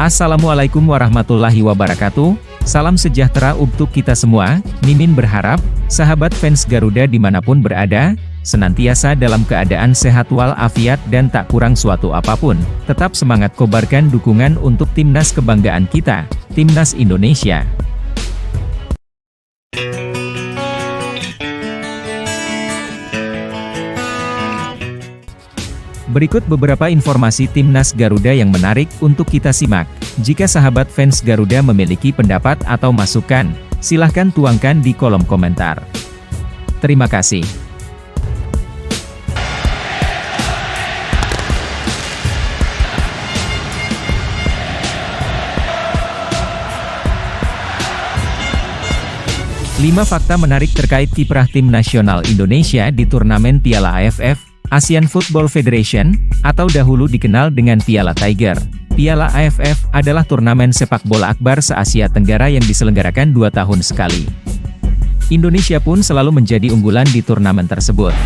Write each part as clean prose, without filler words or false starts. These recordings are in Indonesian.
Assalamualaikum warahmatullahi wabarakatuh, salam sejahtera untuk kita semua. Mimin berharap, sahabat fans Garuda dimanapun berada, senantiasa dalam keadaan sehat walafiat dan tak kurang suatu apapun. Tetap semangat kobarkan dukungan untuk timnas kebanggaan kita, Timnas Indonesia. Berikut beberapa informasi Timnas Garuda yang menarik untuk kita simak. Jika sahabat fans Garuda memiliki pendapat atau masukan, silahkan tuangkan di kolom komentar. Terima kasih. Lima fakta menarik terkait kiprah tim nasional Indonesia di turnamen Piala AFF, Asian Football Federation, atau dahulu dikenal dengan Piala Tiger. Piala AFF adalah turnamen sepak bola akbar se-Asia Tenggara yang diselenggarakan 2 tahun sekali. Indonesia pun selalu menjadi unggulan di turnamen tersebut.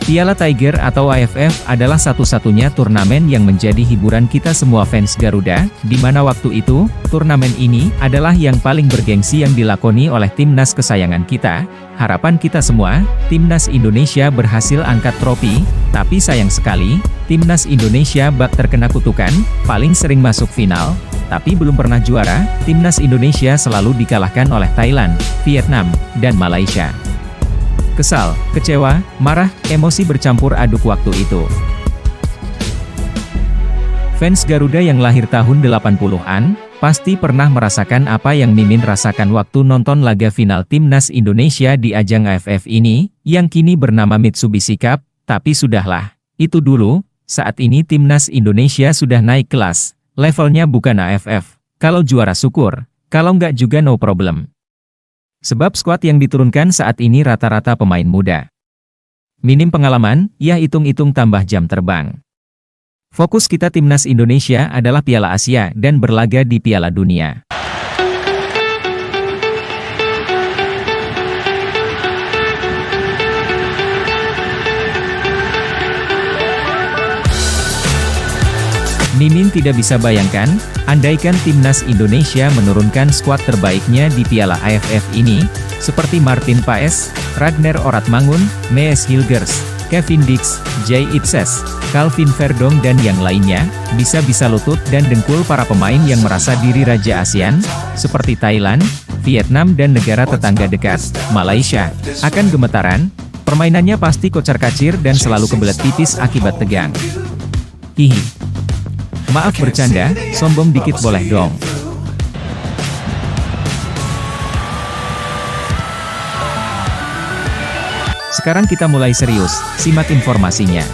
Piala Tiger atau AFF adalah satu-satunya turnamen yang menjadi hiburan kita semua fans Garuda, di mana waktu itu, turnamen ini adalah yang paling bergengsi yang dilakoni oleh timnas kesayangan kita. Harapan kita semua, timnas Indonesia berhasil angkat trofi, tapi sayang sekali, timnas Indonesia bak terkena kutukan, paling sering masuk final, tapi belum pernah juara. Timnas Indonesia selalu dikalahkan oleh Thailand, Vietnam, dan Malaysia. Kesal, kecewa, marah, emosi bercampur aduk waktu itu. Fans Garuda yang lahir tahun 80-an, pasti pernah merasakan apa yang Mimin rasakan waktu nonton laga final Timnas Indonesia di ajang AFF ini, yang kini bernama Mitsubishi Cup, tapi sudahlah. Itu dulu, saat ini Timnas Indonesia sudah naik kelas, levelnya bukan AFF. Kalau juara syukur, kalau nggak juga no problem. Sebab skuad yang diturunkan saat ini rata-rata pemain muda. Minim pengalaman, ya hitung-hitung tambah jam terbang. Fokus kita Timnas Indonesia adalah Piala Asia dan berlaga di Piala Dunia. Mimin tidak bisa bayangkan, andaikan Timnas Indonesia menurunkan skuad terbaiknya di Piala AFF ini, seperti Martin Paes, Ragnar Oratmangun, Mees Hilgers, Kevin Dix, Jay Itzes, Calvin Verdong dan yang lainnya, bisa-bisa lutut dan dengkul para pemain yang merasa diri Raja ASEAN, seperti Thailand, Vietnam dan negara tetangga dekat, Malaysia, akan gemetaran, permainannya pasti kocar-kacir dan selalu kebelet tipis akibat tegang. Hihi. Maaf bercanda, sombong dikit boleh dong. Sekarang kita mulai serius, simak informasinya.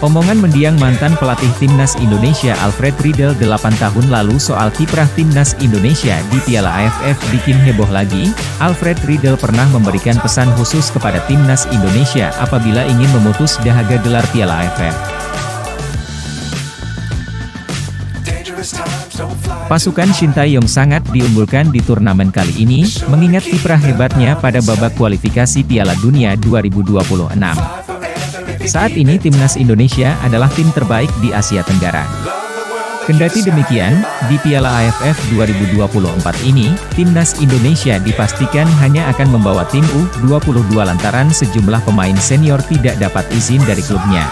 Omongan mendiang mantan pelatih Timnas Indonesia Alfred Riedel 8 tahun lalu soal kiprah Timnas Indonesia di Piala AFF bikin heboh lagi. Alfred Riedel pernah memberikan pesan khusus kepada Timnas Indonesia apabila ingin memutus dahaga gelar Piala AFF. Pasukan Sintayong sangat diunggulkan di turnamen kali ini, mengingat kiprah hebatnya pada babak kualifikasi Piala Dunia 2026. Saat ini Timnas Indonesia adalah tim terbaik di Asia Tenggara. Kendati demikian, di Piala AFF 2024 ini, Timnas Indonesia dipastikan hanya akan membawa tim U22 lantaran sejumlah pemain senior tidak dapat izin dari klubnya.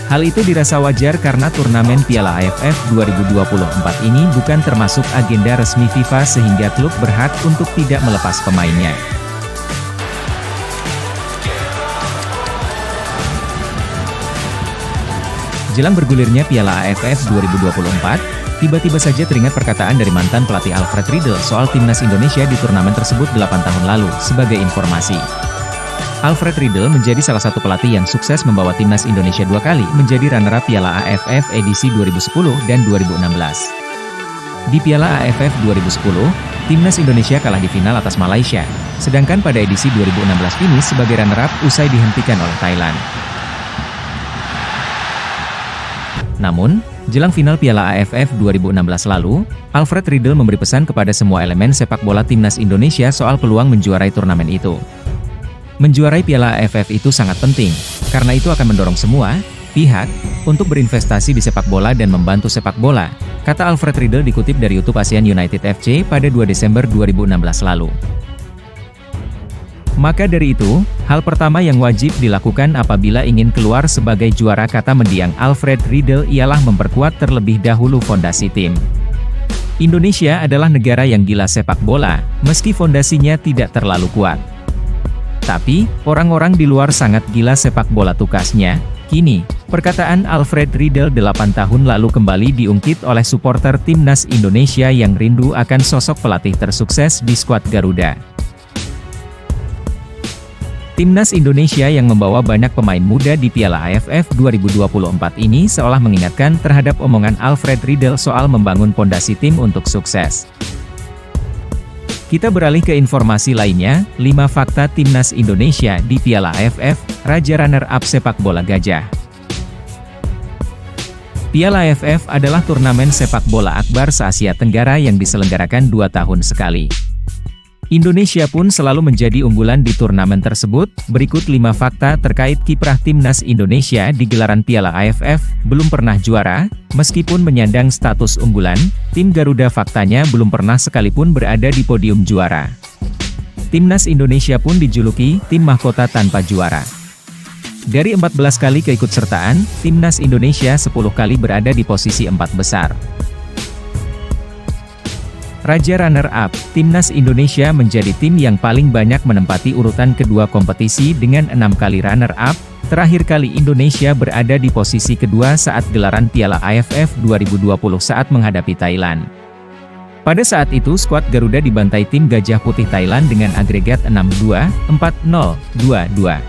Hal itu dirasa wajar karena turnamen Piala AFF 2024 ini bukan termasuk agenda resmi FIFA sehingga klub berhak untuk tidak melepas pemainnya. Jelang bergulirnya Piala AFF 2024, tiba-tiba saja teringat perkataan dari mantan pelatih Alfred Riedel soal Timnas Indonesia di turnamen tersebut 8 tahun lalu. Sebagai informasi, Alfred Riedel menjadi salah satu pelatih yang sukses membawa Timnas Indonesia 2 kali menjadi runner-up Piala AFF edisi 2010 dan 2016. Di Piala AFF 2010, Timnas Indonesia kalah di final atas Malaysia, sedangkan pada edisi 2016 finish sebagai runner-up usai dihentikan oleh Thailand. Namun, Jelang final Piala AFF 2016 lalu, Alfred Riedel memberi pesan kepada semua elemen sepak bola timnas Indonesia soal peluang menjuarai turnamen itu. Menjuarai Piala AFF itu sangat penting, karena itu akan mendorong semua pihak untuk berinvestasi di sepak bola dan membantu sepak bola, kata Alfred Riedel dikutip dari YouTube ASEAN United FC pada 2 Desember 2016 lalu. Maka dari itu, hal pertama yang wajib dilakukan apabila ingin keluar sebagai juara, kata mendiang Alfred Riedel, ialah memperkuat terlebih dahulu fondasi tim. Indonesia adalah negara yang gila sepak bola, meski fondasinya tidak terlalu kuat. Tapi, orang-orang di luar sangat gila sepak bola, tukasnya. Kini, perkataan Alfred Riedel 8 tahun lalu kembali diungkit oleh supporter timnas Indonesia yang rindu akan sosok pelatih tersukses di skuad Garuda. Timnas Indonesia yang membawa banyak pemain muda di Piala AFF 2024 ini seolah mengingatkan terhadap omongan Alfred Riedel soal membangun pondasi tim untuk sukses. Kita beralih ke informasi lainnya, 5 fakta Timnas Indonesia di Piala AFF, Raja Runner-up Sepak Bola Gajah. Piala AFF adalah turnamen sepak bola akbar se-Asia Tenggara yang diselenggarakan 2 tahun sekali. Indonesia pun selalu menjadi unggulan di turnamen tersebut. Berikut 5 fakta terkait kiprah Timnas Indonesia di gelaran Piala AFF. Belum pernah juara, meskipun menyandang status unggulan, tim Garuda faktanya belum pernah sekalipun berada di podium juara. Timnas Indonesia pun dijuluki tim mahkota tanpa juara. Dari 14 kali keikutsertaan, Timnas Indonesia 10 kali berada di posisi 4 besar. Raja Runner-up, Timnas Indonesia menjadi tim yang paling banyak menempati urutan kedua kompetisi dengan 6 kali runner-up. Terakhir kali Indonesia berada di posisi kedua saat gelaran Piala AFF 2020 saat menghadapi Thailand. Pada saat itu skuad Garuda dibantai tim Gajah Putih Thailand dengan agregat 6-2, 4-0, 2-2.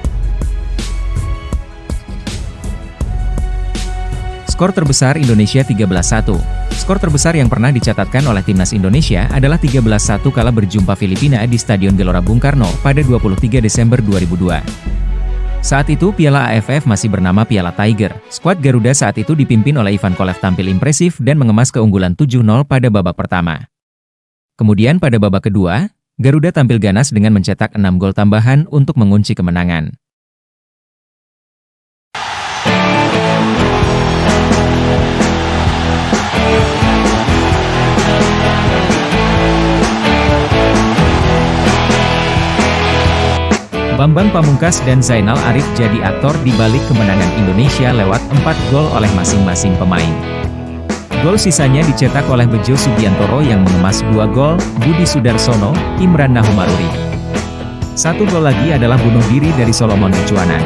Skor terbesar Indonesia 13-1. Skor terbesar yang pernah dicatatkan oleh Timnas Indonesia adalah 13-1 kala berjumpa Filipina di Stadion Gelora Bung Karno pada 23 Desember 2002. Saat itu Piala AFF masih bernama Piala Tiger. Skuad Garuda saat itu dipimpin oleh Ivan Kolev tampil impresif dan mengemas keunggulan 7-0 pada babak pertama. Kemudian pada babak kedua, Garuda tampil ganas dengan mencetak 6 gol tambahan untuk mengunci kemenangan. Bambang Pamungkas dan Zainal Arif jadi aktor di balik kemenangan Indonesia lewat 4 gol oleh masing-masing pemain. Gol sisanya dicetak oleh Bejo Subiantoro yang mengemas 2 gol, Budi Sudarsono, Imran Nahumaruri. 1 gol lagi adalah bunuh diri dari Solomon Bucuanan.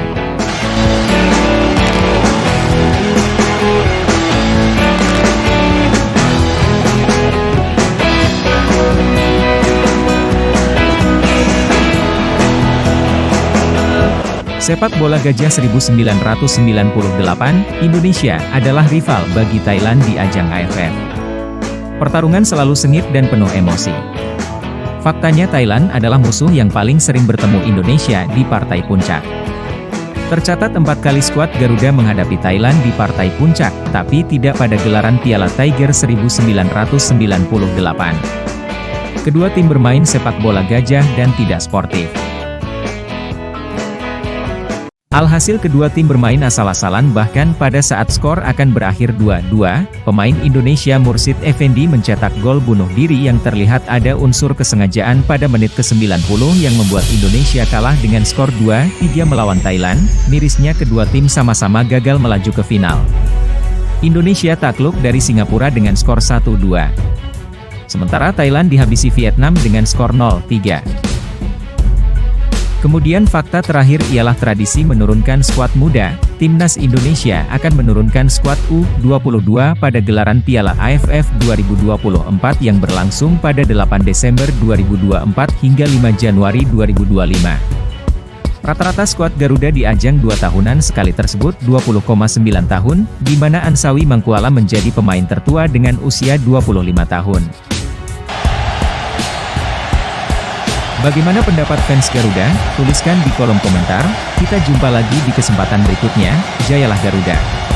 Sepak bola Gajah 1998, Indonesia adalah rival bagi Thailand di ajang AFF. Pertarungan selalu sengit dan penuh emosi. Faktanya Thailand adalah musuh yang paling sering bertemu Indonesia di partai puncak. Tercatat 4 kali skuad Garuda menghadapi Thailand di partai puncak, tapi tidak pada gelaran Piala Tiger 1998. Kedua tim bermain sepak bola gajah dan tidak sportif. Alhasil kedua tim bermain asal-asalan, bahkan pada saat skor akan berakhir 2-2, pemain Indonesia Mursid Effendi mencetak gol bunuh diri yang terlihat ada unsur kesengajaan pada menit ke-90 yang membuat Indonesia kalah dengan skor 2-3 melawan Thailand. Mirisnya kedua tim sama-sama gagal melaju ke final. Indonesia takluk dari Singapura dengan skor 1-2. Sementara Thailand dihabisi Vietnam dengan skor 0-3. Kemudian fakta terakhir ialah tradisi menurunkan skuad muda. Timnas Indonesia akan menurunkan skuad U22 pada gelaran Piala AFF 2024 yang berlangsung pada 8 Desember 2024 hingga 5 Januari 2025. Rata-rata skuad Garuda di ajang 2 tahunan sekali tersebut 20,9 tahun, di mana Ansawi Mangkuala menjadi pemain tertua dengan usia 25 tahun. Bagaimana pendapat fans Garuda? Tuliskan di kolom komentar. Kita jumpa lagi di kesempatan berikutnya. Jayalah Garuda!